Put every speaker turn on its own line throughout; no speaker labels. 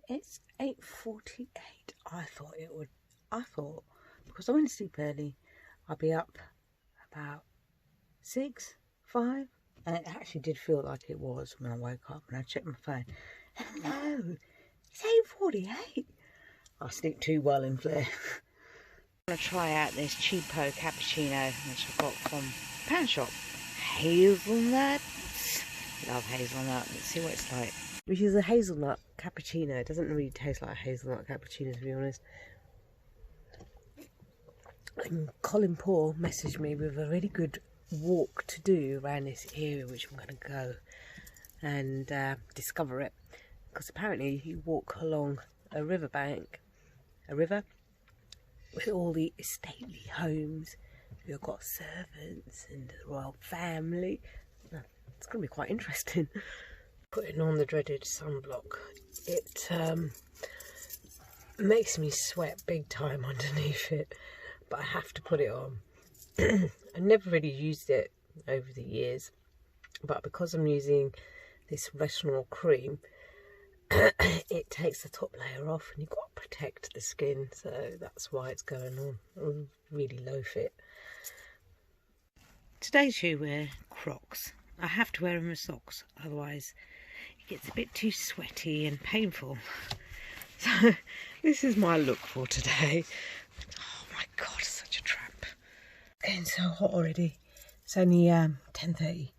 It's 8:48. I thought because I went to sleep early, I'll be up about 6, 5, and it actually did feel like it was when I woke up and I checked my phone. No, it's 8:48. I sleep too well in Flair. I'm going to try out this cheapo cappuccino which I got from the pound shop. Hazelnuts. Love hazelnut. Let's see what it's like. Which is a hazelnut cappuccino. It doesn't really taste like a hazelnut cappuccino, to be honest. And Colin Paul messaged me with a really good walk to do around this area, which I'm going to go and discover it. Because apparently you walk along a riverbank, a river, with all the stately homes. You've got servants and the royal family. It's going to be quite interesting. Putting on the dreaded sunblock. It makes me sweat big time underneath it, but I have to put it on. I never really used it over the years, but because I'm using this retinol cream, it takes the top layer off and you've got to protect the skin, so that's why it's going on. I'm really low fit. Today's shoe wear Crocs. I have to wear them with socks, otherwise it gets a bit too sweaty and painful. So this is my look for today. Oh my god, such a tramp. It's getting so hot already. It's only 10:30.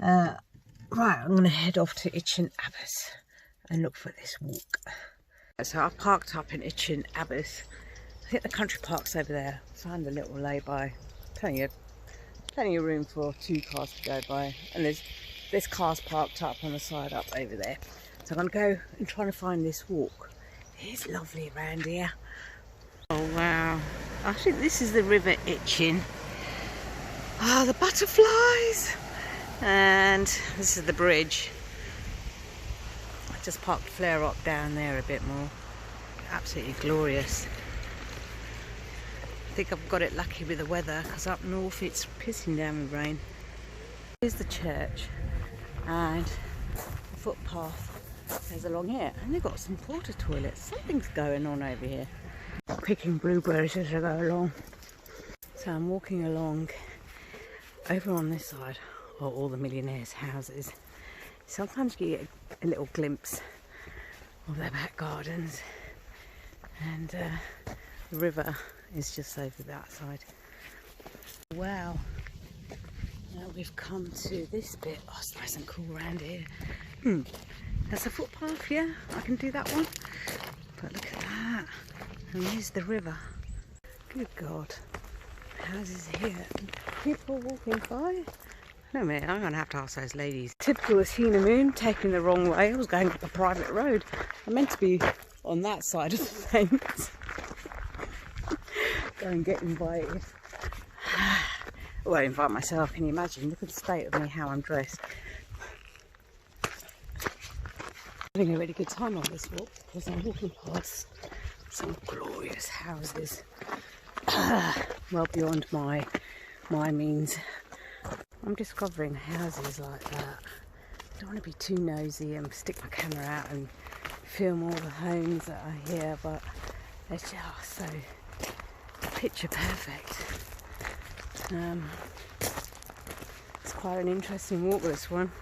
Right, I'm going to head off to Itchen Abbas and look for this walk. So I've parked up in Itchen Abbas. I think the country park's over there. Found a little lay-by. Plenty of room for 2 cars to go by. And this car's parked up on the side up over there. So I'm going to go and try to find this walk. It's lovely around here. Oh wow. I think this is the River Itchen. Ah, the butterflies! And this is the bridge. I just parked Flare Up down there a bit more. Absolutely glorious. I think I've got it lucky with the weather because up north it's pissing down with rain. Here's the church and the footpath goes along here, and they've got some porta toilets. Something's going on over here. Picking blueberries as I go along. So I'm walking along over on this side are all the millionaires' houses. Sometimes you get a little glimpse of their back gardens, and the river is just over that side. Wow, now we've come to this bit. Oh, it's nice and cool around here. That's a footpath, yeah, I can do that one. But look at that, and there's the river. Good God, houses here, people walking by. No man, I'm going to have to ask those ladies. Typical Athena Moon, taking the wrong way. I was going up a private road. I meant to be on that side of the fence. Go and get invited. I won't invite myself, can you imagine? Look at the state of me, how I'm dressed. Having a really good time on this walk because I'm walking past some glorious houses. Well beyond my means. I'm discovering houses like that. I don't want to be too nosy and stick my camera out and film all the homes that are here, but they're just so picture perfect. It's quite an interesting walk, this one.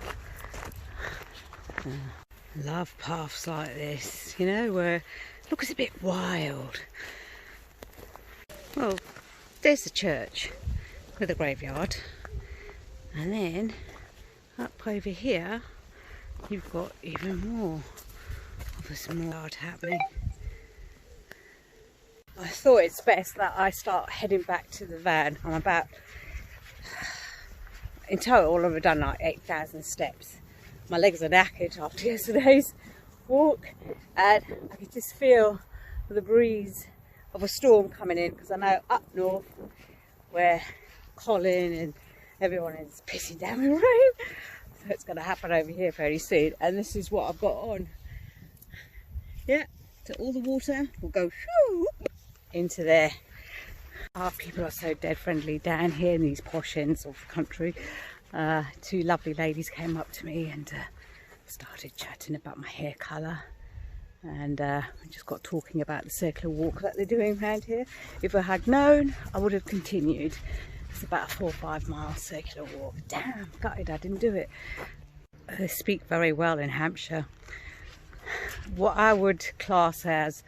Love paths like this, you know, where look, it's a bit wild. Well, there's the church with a graveyard. And then up over here, you've got even more of a small yard happening. I thought it's best that I start heading back to the van. I'm about, in total I've done like 8,000 steps. My legs are knackered after yesterday's walk, and I could just feel the breeze of a storm coming in, because I know up north where Colin and everyone is pissing down with rain, so it's going to happen over here very soon. And this is what I've got on. Yeah, so all the water will go into there. Oh, people are so dead friendly down here in these posh ends of the country. 2 lovely ladies came up to me and started chatting about my hair colour. and we just got talking about the circular walk that they're doing around here. If I had known, I would have continued. It's about a 4 or 5 mile circular walk. Damn, gutted I didn't do it. They speak very well in Hampshire. What I would class as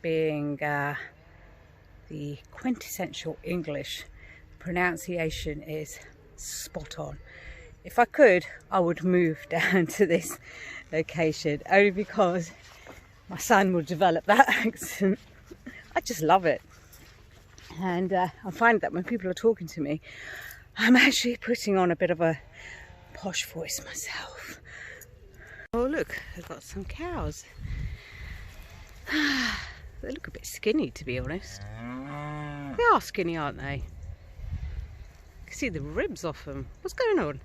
being the quintessential English pronunciation is spot on. If I could, I would move down to this location, only because my son will develop that accent. I just love it. And I find that when people are talking to me, I'm actually putting on a bit of a posh voice myself. Oh look, I've got some cows. They look a bit skinny, to be honest. They are skinny, aren't they? You can see the ribs off them. What's going on?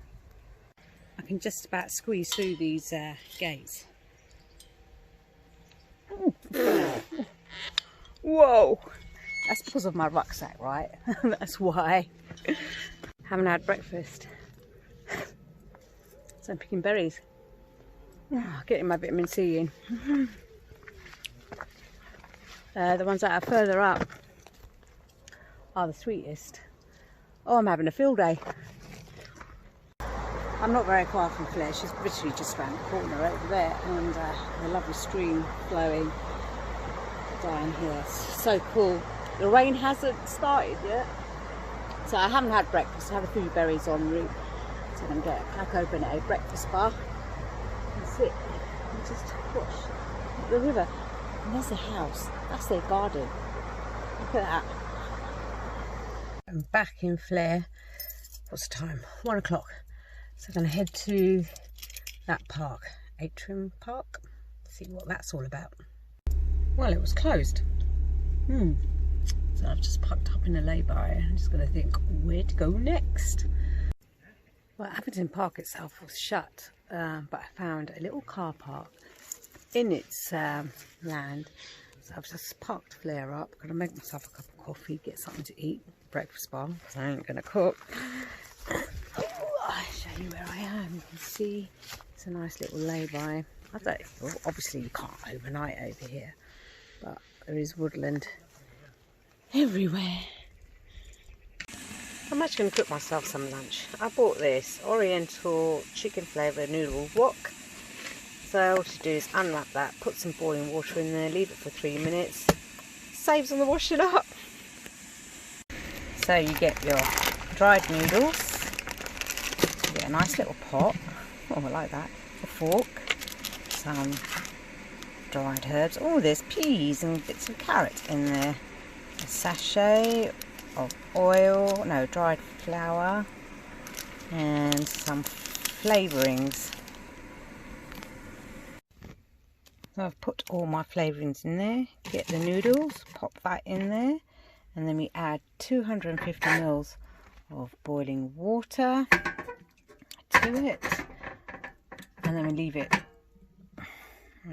I can just about squeeze through these gates. Whoa! That's because of my rucksack, right? That's why. Haven't had breakfast. So I'm picking berries. Getting my vitamin C in. The ones that are further up are the sweetest. Oh, I'm having a field day. I'm not very far from Claire. She's literally just around the corner over there, and a lovely stream flowing down here. It's so cool. The rain hasn't started yet, so I haven't had breakfast. I have a few berries en route, so I'm going to get a cocoa and a breakfast bar and sit and just watch the river. And there's a house. That's their garden. Look at that. I'm back in Flare. What's the time? 1 o'clock. So I'm going to head to that park, Atrium Park, see what that's all about. Well, it was closed. So I've just parked up in a lay-by. I'm just going to think where to go next. Well, Abington Park itself was shut, but I found a little car park in its land. So I've just parked Flare up. I'm going to make myself a cup of coffee, get something to eat, breakfast bar, because I ain't going to cook. I'll show you where I am. You can see it's a nice little lay-by. Well, obviously you can't overnight over here, but there is woodland everywhere. I'm actually going to cook myself some lunch. I bought this Oriental chicken flavoured noodle wok. So all to do is unwrap that, put some boiling water in there, leave it for 3 minutes. Saves on the washing up. So you get your dried noodles. You get a nice little pot. Oh, I like that. A fork. Some dried herbs. Oh, there's peas and bits of carrot in there. A sachet of oil, no, dried flour, and some flavourings. So I've put all my flavourings in there. Get the noodles, pop that in there, and then we add 250 ml of boiling water to it, and then we leave it.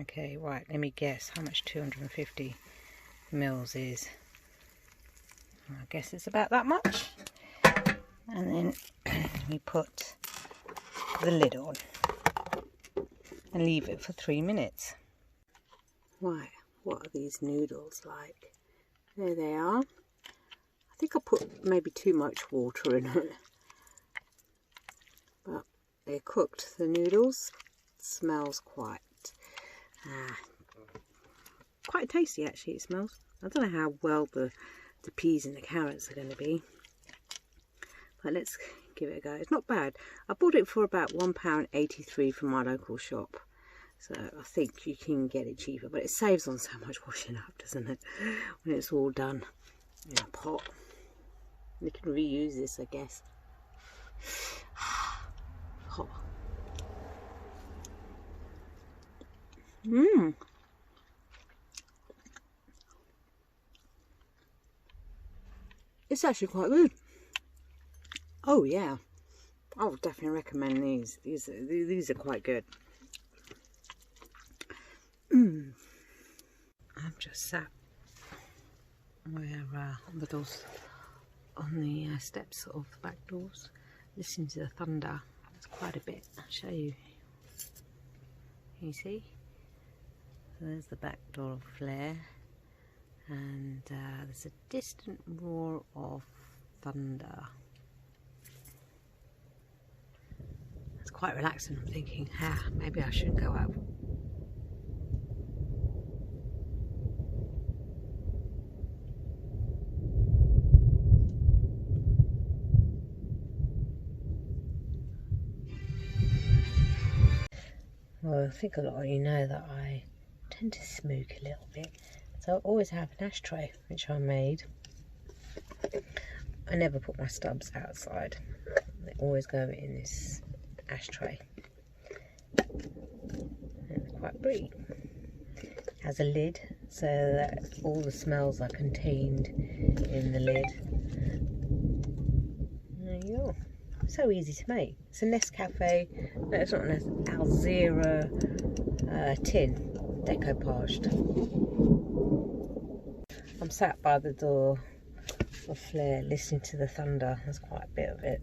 Okay, right, let me guess how much 250 ml is. I guess it's about that much. And then we put the lid on and leave it for 3 minutes. Right, what are these noodles like? There they are. I think I put maybe too much water in it, but they're cooked. The noodles smells quite tasty actually. It smells. I don't know how well the peas and the carrots are going to be, but let's give it a go. It's not bad. I bought it for about £1.83 from my local shop, so I think you can get it cheaper, but it saves on so much washing up, doesn't it, when it's all done in a pot. You can reuse this, I guess. Hot. It's actually quite good. Oh yeah, I would definitely recommend these. These are quite good. I'm just sat where on the steps of the back doors, listening to the thunder. It's quite a bit. I'll show you. Can you see? So there's the back door of Flare, and there's a distant roar of thunder. It's quite relaxing. I'm thinking, maybe I shouldn't go out. Well, I think a lot of you know that I tend to smoke a little bit, so I always have an ashtray which I made. I never put my stubs outside, they always go in this ashtray. And it's quite pretty. It has a lid so that all the smells are contained in the lid. There you go. So easy to make. It's a Nescafe, no, it's not an Alzira tin, decoupaged. I'm sat by the door of Flare listening to the thunder. There's quite a bit of it.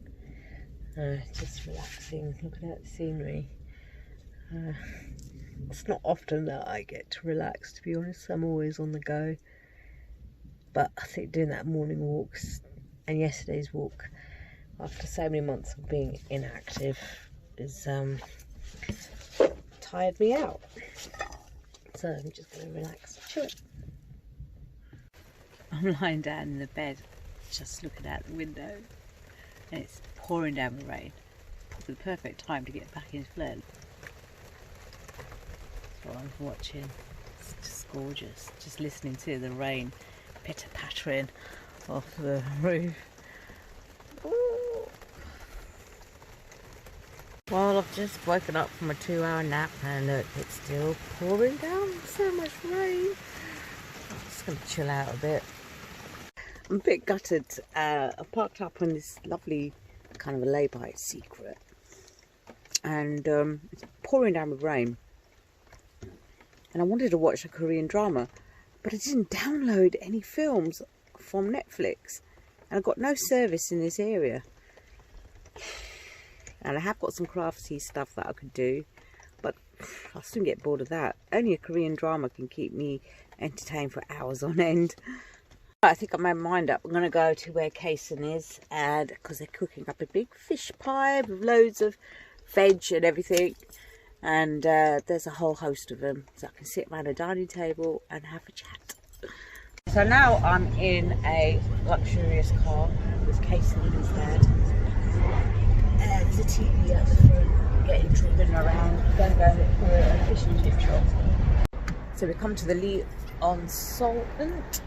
Just relaxing, looking at the scenery. It's not often that I get to relax, to be honest. I'm always on the go. But I think doing that morning walks and yesterday's walk, after so many months of being inactive, is tired me out. So I'm just going to relax, chill. I'm lying down in the bed, just looking out the window, and it's pouring down with rain. Probably the perfect time to get back into Flare. That's what I'm watching. It's just gorgeous. Just listening to the rain pitter pattering off the roof. Well, I've just woken up from a 2-hour nap and look, it's still pouring down. So much rain. I'm just going to chill out a bit. I'm a bit gutted. I parked up on this lovely kind of a lay-by secret, and it's pouring down with rain. And I wanted to watch a Korean drama, but I didn't download any films from Netflix, and I've got no service in this area. And I have got some crafty stuff that I could do, but I'll soon get bored of that. Only a Korean drama can keep me entertained for hours on end. I think I made my mind up. I'm going to go to where Kason is, and because they're cooking up a big fish pie with loads of veg and everything. And there's a whole host of them, so I can sit around a dining table and have a chat. So now I'm in a luxurious car with Kason and his dad. There's a TV at the front, getting driven around. We're going to go for a fish and chip shop. So we come to the Lee on Saltland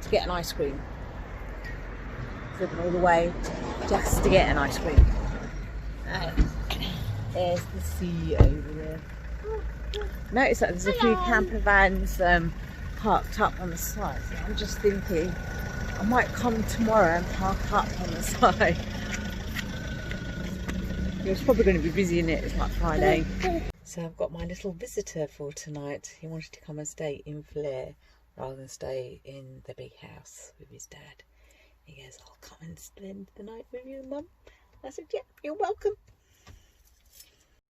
to get an ice cream. Driven all the way just to get an ice cream. There's the sea over there. Notice that there's a few camper vans parked up on the side. So I'm just thinking I might come tomorrow and park up on the side. It's probably going to be busy, in it. It's like Friday. So I've got my little visitor for tonight. He wanted to come and stay in Flare rather than stay in the big house with his dad. He goes, I'll come and spend the night with you, Mum. I said, yeah, you're welcome.